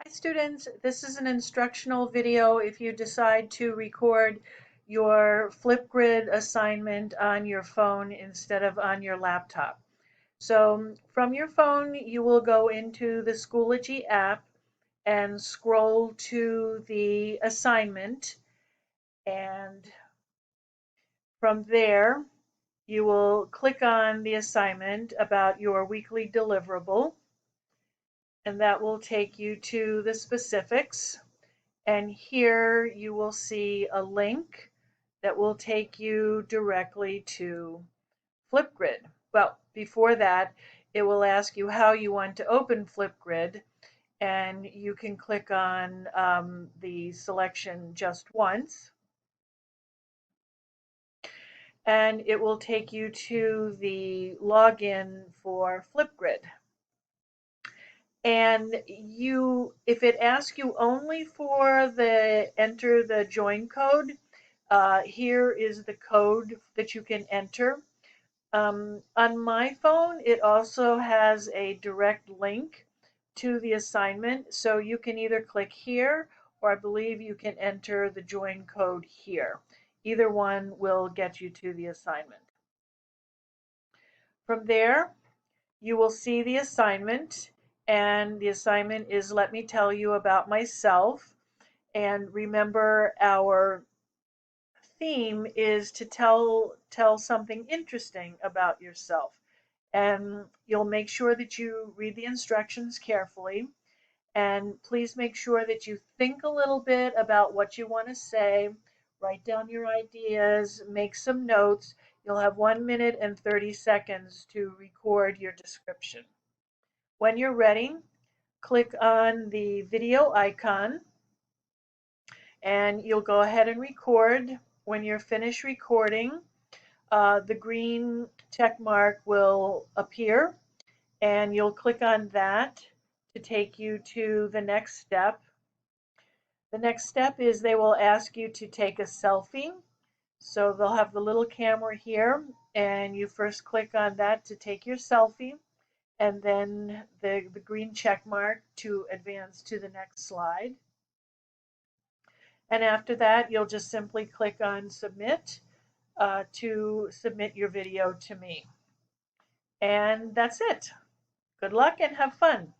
Hi students, this is an instructional video if you decide to record your Flipgrid assignment on your phone instead of on your laptop. So from your phone, you will go into the Schoology app and scroll to the assignment, and from there you will click on the assignment about your weekly deliverable, and that will take you to the specifics. And here you will see a link that will take you directly to Flipgrid. Well, before that, it will ask you how you want to open Flipgrid, and you can click on the selection just once, and it will take you to the login for Flipgrid. And if it asks you only for the enter the join code, here is the code that you can enter. On my phone, it also has a direct link to the assignment, so you can either click here, or I believe you can enter the join code here. Either one will get you to the assignment. From there, you will see the assignment, and the assignment is let me tell you about myself. And remember, our theme is to tell something interesting about yourself. And you'll make sure that you read the instructions carefully, and please make sure that you think a little bit about what you want to say. Write down your ideas, make some notes. You'll have 1 minute and 30 seconds to record your description. When you're ready, click on the video icon, and you'll go ahead and record. When you're finished recording, the green check mark will appear, and you'll click on that to take you to the next step. The next step is they will ask you to take a selfie. So they'll have the little camera here, and you first click on that to take your selfie, and then the green check mark to advance to the next slide. And after that, you'll just simply click on submit to submit your video to me. And that's it. Good luck and have fun.